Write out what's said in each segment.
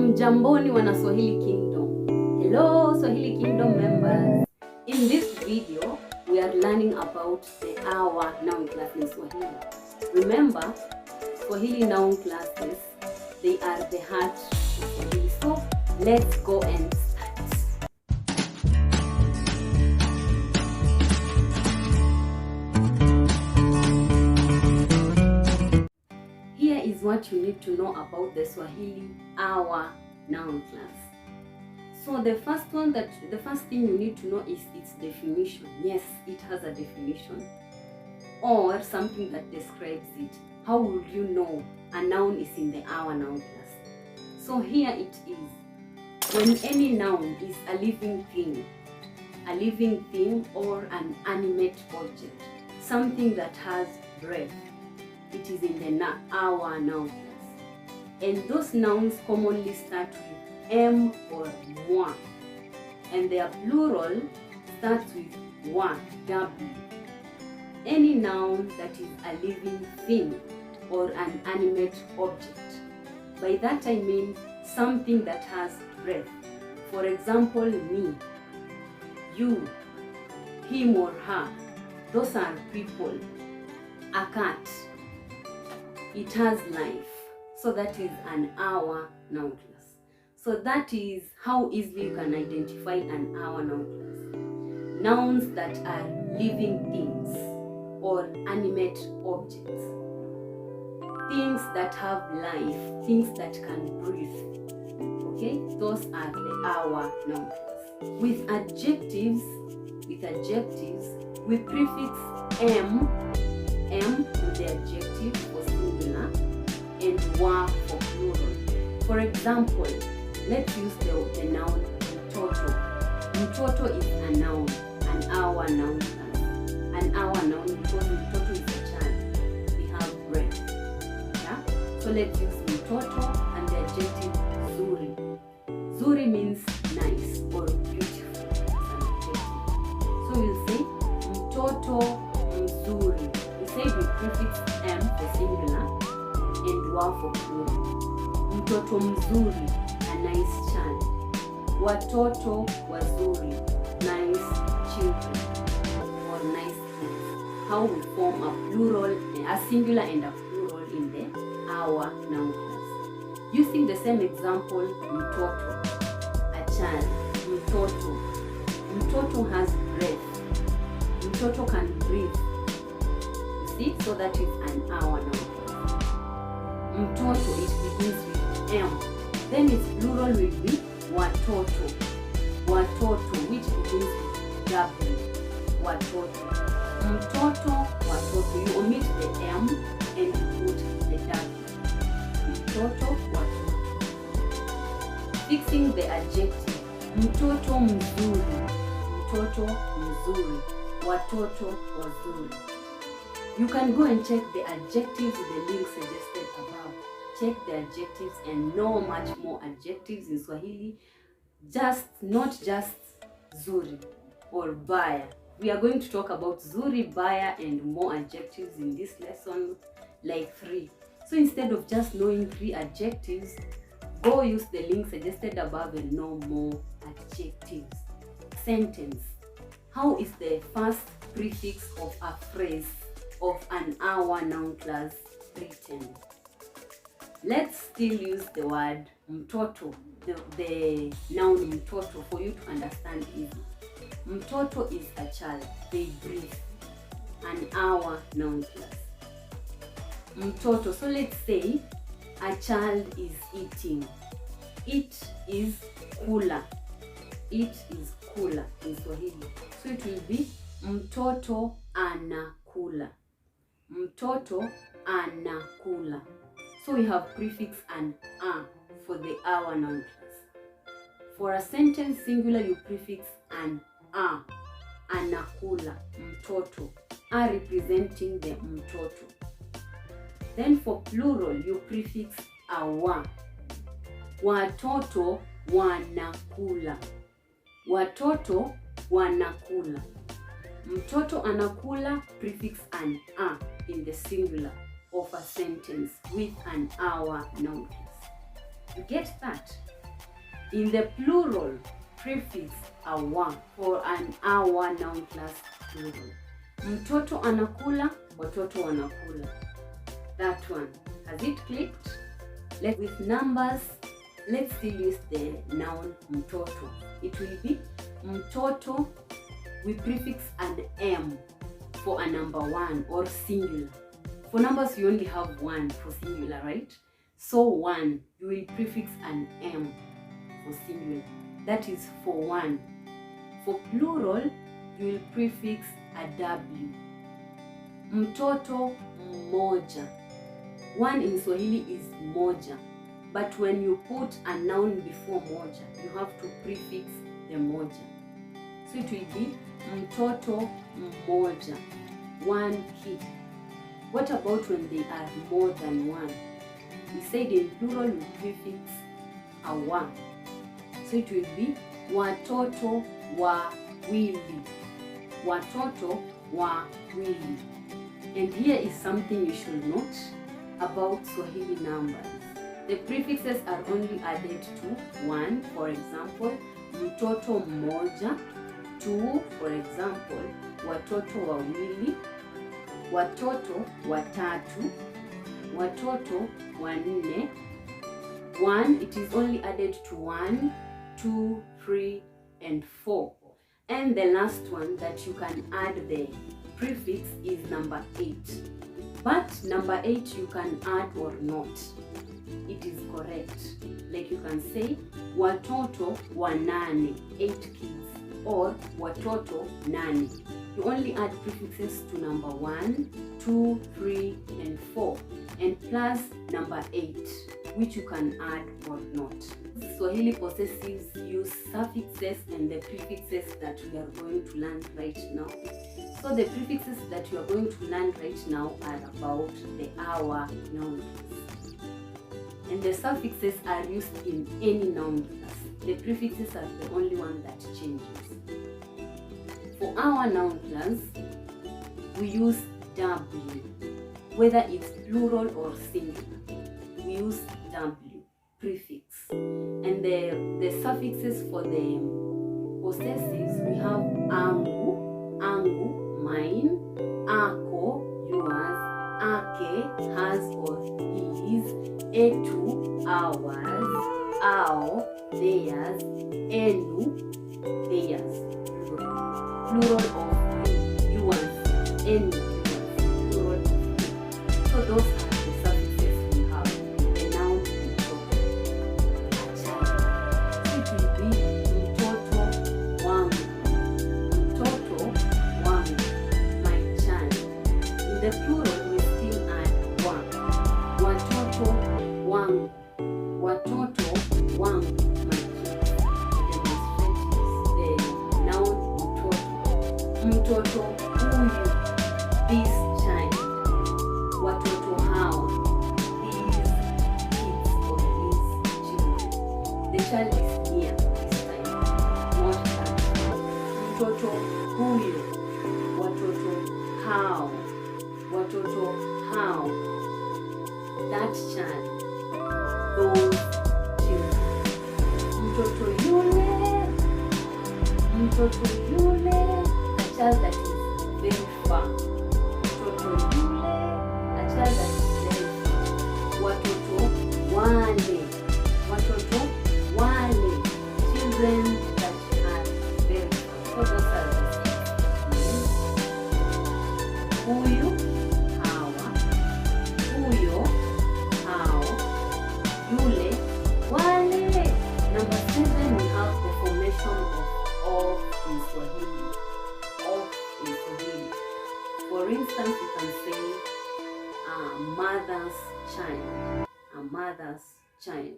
Hamjamboni wana Swahili Kingdom. Hello Swahili Kingdom members. In this video, we are learning about the our noun class in Swahili. Remember, Swahili noun classes, they are the heart of Swahili. So let's go and start. Here is what you need to know about the Swahili our noun class. So the first thing you need to know is its definition. Yes, it has a definition or something that describes it. How would you know a noun is in the our noun class? So here it is. When any noun is a living thing or an animate object, something that has breath, it is in the our noun class. And those nouns commonly start with M or moi, and their plural starts with wa, w. Any noun that is a living thing or an animate object. By that I mean something that has breath. For example, me, you, him or her. Those are people. A cat, it has life. So that is an our noun class. So that is how easily you can identify an our noun class. Nouns that are living things or animate objects. Things that have life, things that can breathe. Okay, those are the our noun class. With adjectives, we prefix m to the adjective for singular and wa for plural. For example, let's use the noun mtoto. Mtoto is a noun, an our noun class. An our noun because mtoto is a child. We have breath. Yeah? So let's use mtoto and the adjective zuri. Zuri means nice or beautiful. It's an adjective. So we'll say mtoto mzuri. We say we prefix m for singular and wa for plural. Mtoto mzuri, a nice child. Watoto wazuri, nice children or nice kids. How we form a plural, a singular and a plural in the our noun class. Using the same example, mtoto, a child. Mtoto. Mtoto has breath. Mtoto can breathe. You see? So that is an our noun class. Mtoto, it begins with M. Then its plural will be watoto. Watoto, which begins with W. Watoto. Mtoto, watoto. You omit the M and you put the W. Mtoto, watoto. Fixing the adjective. Mtoto mzuri. Mtoto mzuri. Watoto wazuri. You can go and check the adjectives in the link suggested above. Check the adjectives and know much more adjectives in Swahili. Not just zuri or baya. We are going to talk about zuri, baya and more adjectives in this lesson, like 3. So instead of just knowing 3 adjectives, go use the link suggested above and know more adjectives. Sentence. How is the first prefix of a phrase of an our noun class written? Let's still use the word mtoto, the noun mtoto, for you to understand easy. Mtoto is a child, they breathe, an our noun class. Mtoto, so let's say a child is eating. It is kula. It is kula in Swahili. So it will be mtoto anakula. Mtoto anakula. So we have prefix and a for the our noun class. For a sentence singular, you prefix an a, anakula, mtoto, a representing the mtoto. Then for plural, you prefix a wa. Watoto wanakula. Watoto wanakula. Mtoto anakula, prefix an a in the singular of a sentence with an our noun class. You get that? In the plural, prefix awa for an awa noun class plural. Mtoto anakula, watoto wanakula. That one. Has it clicked? With numbers, let's still use the noun mtoto. It will be mtoto. We prefix an M for a number 1 or singular. For numbers, you only have 1 for singular, right? So 1, you will prefix an M for singular. That is for 1. For plural, you will prefix a W. Mtoto mmoja. 1 in Swahili is moja. But when you put a noun before moja, you have to prefix the moja. So it will be mtoto mmoja, 1 kid. What about when they are more than 1? We said in plural we prefix a wa. So it will be watoto wawili. Watoto wawili. And here is something you should note about Swahili numbers. The prefixes are only added to 1, for example, mtoto mmoja, 2, for example, watoto wawili, watoto watatu, watoto wanne. 1, it is only added to 1, 2, 3, and 4. And the last one that you can add the prefix is number 8. But number 8 you can add or not. It is correct. Like you can say watoto wanane, 8 kids, or watoto nane. You only add prefixes to number 1, 2, 3, and 4, and plus number 8, which you can add or not. Swahili possessives use suffixes and the prefixes that we are going to learn right now. So the prefixes that you are going to learn right now are about the our noun class. And the suffixes are used in any noun class. The prefixes are the only one that changes. For our noun class, we use W. Whether it's plural or singular, we use W, prefix. And the suffixes for the possessives, we have angu, angu, mine, ako, yours, ake, hers or his, etu, ours, ao, theirs, enu, theirs. Plural of yours, enu, yours, plural of you. So those are the suffixes we have. The noun mtoto. A child. So it will be mtoto wangu. Mtoto wangu, my child. In the plural, we still add wa. Watoto wangu. Watoto wangu, my kids. The demonstratives. The noun mtoto. Mtoto huyu, this child. Watoto hao, these kids or these children. The child is here this time, not that. Mtoto huyu, watoto hao, watoto hao, that child, those children. Mtoto yule, mtoto yule, a child that is very far. Mtoto yule, a child that is very far. Watoto wale, watoto wale, children that are very far. So those are the things. Huyu, hawa, huyo, hao, yule, wale. Number 7, we have the formation of in Swahili. Of in Swahili. For instance, you can say a mother's child. A mother's child.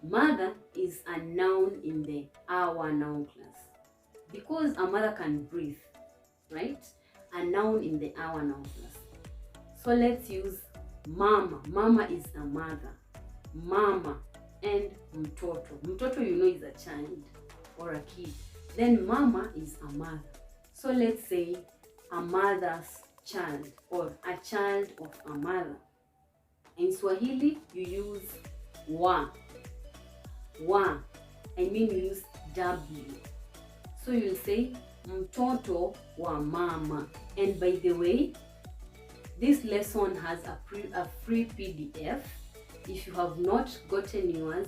Mother is a noun in the our noun class. Because a mother can breathe, right? A noun in the our noun class. So let's use mama. Mama is a mother. Mama and mtoto. Mtoto, you know, is a child or a kid. Then mama is a mother. So let's say a mother's child or a child of a mother. In Swahili, you use wa. Wa, I mean you use W. So you'll say mtoto wa mama. And by the way, this lesson has a free PDF. If you have not gotten yours,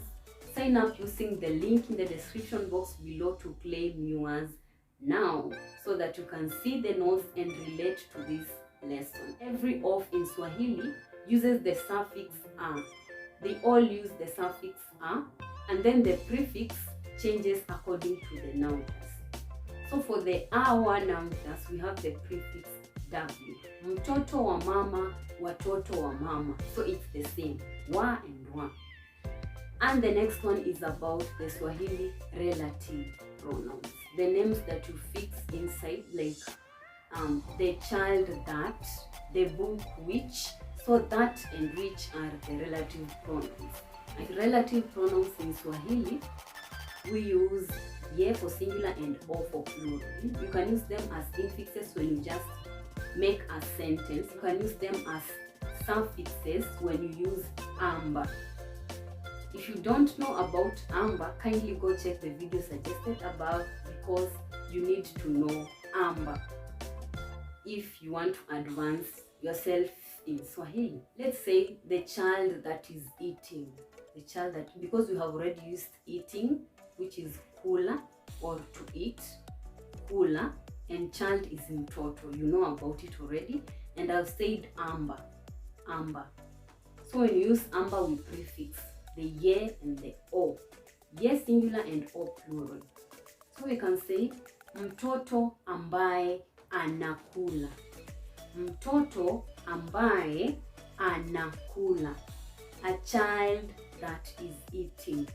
sign up using the link in the description box below to claim yours now, so that you can see the notes and relate to this lesson. Every of in Swahili uses the suffix a. They all use the suffix a, and then the prefix changes according to the noun class. So for the our noun class, we have the prefix W. Mtoto wa mama, watoto wa mama. So it's the same, wa and wa. And the next one is about the Swahili relative pronouns. The names that you fix inside, like the child that, the book which. So that and which are the relative pronouns. Like relative pronouns in Swahili, we use ye for singular and o for plural. You can use them as infixes when you just make a sentence. You can use them as suffixes when you use amba. If you don't know about amba, kindly go check the video suggested above, because you need to know amba if you want to advance yourself in Swahili. Let's say the child that is eating. The child that, because we have already used eating, which is kula or to eat, kula, and child is mtoto. You know about it already. And I've said amba, amba. So when you use amba, we prefix the ye and the o. Ye singular and o plural. So we can say mtoto ambaye anakula. Mtoto ambaye anakula. A child that is eating.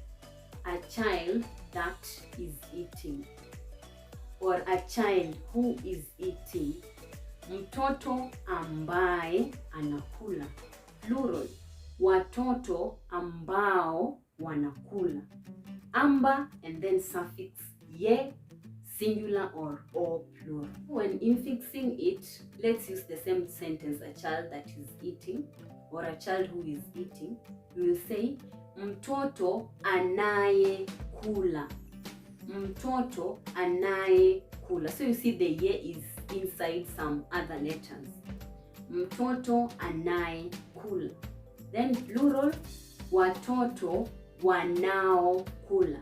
A child that is eating. Or a child who is eating. Mtoto ambaye anakula. Plural. Watoto ambao wanakula. Amba and then suffix ye, singular or o plural. When infixing it, let's use the same sentence, a child that is eating or a child who is eating. We will say mtoto anayekula. Mtoto anayekula. So you see the ye is inside some other letters. Mtoto anayekula. Then plural, watoto wanaokula.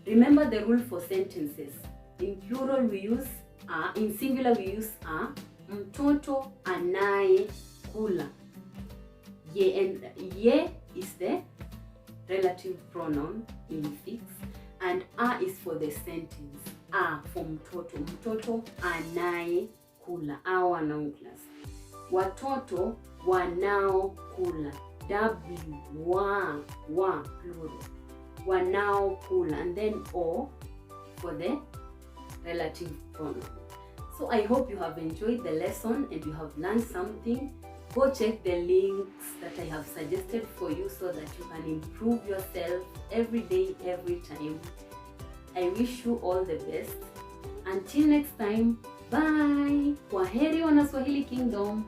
Remember the rule for sentences. In plural we use a, in singular we use a. Mtoto anayekula. Ye, and ye is the relative pronoun infix, and a is for the sentence. A for mtoto. Mtoto anayekula. Our noun class. Watoto wanaokula. W, wa, plural. Wanaokula, and then o for the relative pronoun. So I hope you have enjoyed the lesson and you have learned something. Go check the links that I have suggested for you so that you can improve yourself every day, every time. I wish you all the best. Until next time, bye. Kwaheri wana Swahili Kingdom.